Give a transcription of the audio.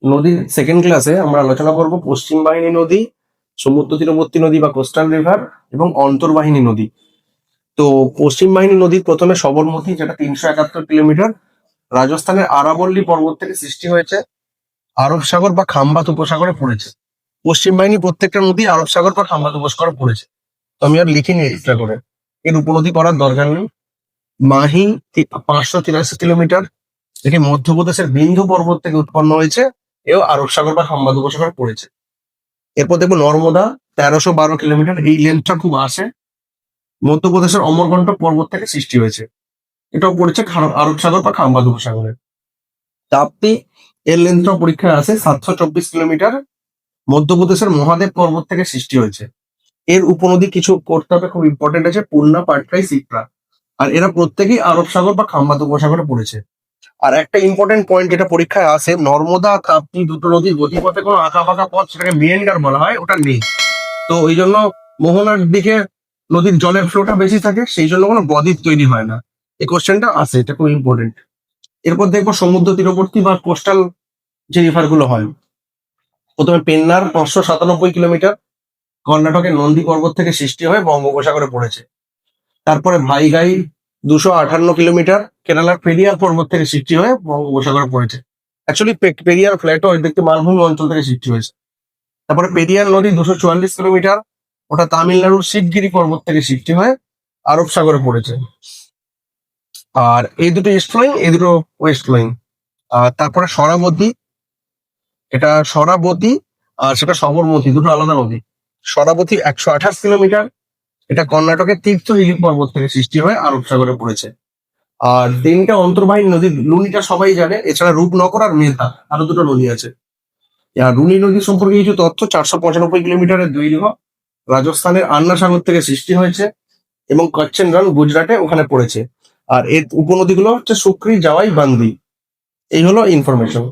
নদীর সেকেন্ড ক্লাসে আমরা আলোচনা করব পশ্চিম বাহিনী নদী, সমুদ্র তীরবর্তী নদী বা কোস্টাল রিভার এবং অন্তর্বাহিনী নদী। তো পশ্চিম বাহিনী নদীর প্রথমে সবরমতী, যেটা 371 কিলোমিটার, রাজস্থানের আরাবল্লী পর্বত থেকে সৃষ্টি হয়েছে, আরব সাগর বা খাম্বাত উপসাগরে পড়েছে। পশ্চিম বাহিনী প্রত্যেকটা নদী আরব সাগর বা খাম্বাত উপসাগরে পড়েছে। তো আমি আর লিখিনি এক্সট্রা করে, এর উপনদী পড়ার দরকার নেই। মাহি 583 কিলোমিটার, এটি মধ্যপ্রদেশের বিন্ধু পর্বত থেকে উৎপন্ন হয়েছে, এও আরব সাগর বা খাম্বাত উপসাগরে পড়েছে। এরপর দেখবো নর্মদা, 1312 কিলোমিটার, এই লেন্থটা খুব আসে, মধ্যপ্রদেশের অমরকন্টক পর্বত থেকে সৃষ্টি হয়েছে, এটাও পড়েছে আরব সাগর বা খাম্বাত উপসাগরে। তাপ্তি, এর লেন্থটাও পরীক্ষায় আসে, 724 কিলোমিটার, মধ্যপ্রদেশের মহাদেব পর্বত থেকে সৃষ্টি হয়েছে। এর উপনদী কিছু করতে হবে, খুব ইম্পর্টেন্ট আছে, পূর্ণা, পাটকাই, সিপ্রা, আর এরা প্রত্যেকেই আরব সাগর বা খাম্বাত উপসাগরে পড়েছে। আর একটা ইম্পর্টেন্ট পয়েন্ট যেটা পরীক্ষায় আসে, নর্মদা তাপ্তি দুটো নদীর গতিপথে কোনো আঁকা বাঁকা পথ, সেটাকে মিয়েন্ডার বলা হয়, ওটা নেই। তো ওই জন্য মোহনার দিকে নদীর জলের ফ্লোটা বেশি থাকে, সেই জন্য কোনো বদ্বীপ তৈরি হয় না। এই কোশ্চেনটা আসে, এটা খুব ইম্পর্টেন্ট। এরপর দেখবো সমুদ্র তীরবর্তী বা কোস্টাল যে রিভার গুলো হয়। প্রথমে পেন্নার, 597 কিলোমিটার, কর্ণাটকের নন্দী পর্বত থেকে সৃষ্টি হয়ে বঙ্গোপসাগরে পড়েছে। তারপরে ভাইগাই, 258 কিলোমিটার, কেরালার পেরিয়ার পর্বত থেকে সৃষ্টি হয়ে বঙ্গোপসাগরে পড়েছে। অ্যাকচুয়ালি পেরিয়ার ফ্ল্যাটো দেখতে মালভূমি অঞ্চল থেকে সৃষ্টি হয়েছে। তারপরে পেরিয়ার নদী 244 কিলোমিটার, ওটা তামিলনাড়ুর শিবগিরি পর্বত থেকে সৃষ্টি হয়ে আরব সাগরে পড়েছে। আর এই দুটো ইস্ট ফ্লোয়িং, এই দুটো ওয়েস্ট ফ্লোয়িং। আর তারপরে সরাবতী, এটা সরাবতী আর সেটা সবরমতী, দুটো আলাদা নদী। সরাবতী 128 কিলোমিটার, এটা কর্ণাটকের তীর্থহিলি পর্বত থেকে সৃষ্টি হয়ে আরব সাগরে পড়েছে। আর তিনটা অন্তর্বাহিনী নদী, লুনিটা সবাই জানে, এছাড়া রূপনগর আর মেধা, আরো দুটো নদী আছে। আর রুনি নদী সম্পর্কে কিছু তথ্য: 495 কিলোমিটারের দৈর্ঘ্য, রাজস্থানের আন্না সাগর থেকে সৃষ্টি হয়েছে এবং কচ্ছেন রান গুজরাটে ওখানে পড়েছে। আর এর উপনদীগুলো হচ্ছে সুক্রি, জাওয়াই, বান্দি। এই হলো ইনফরমেশন।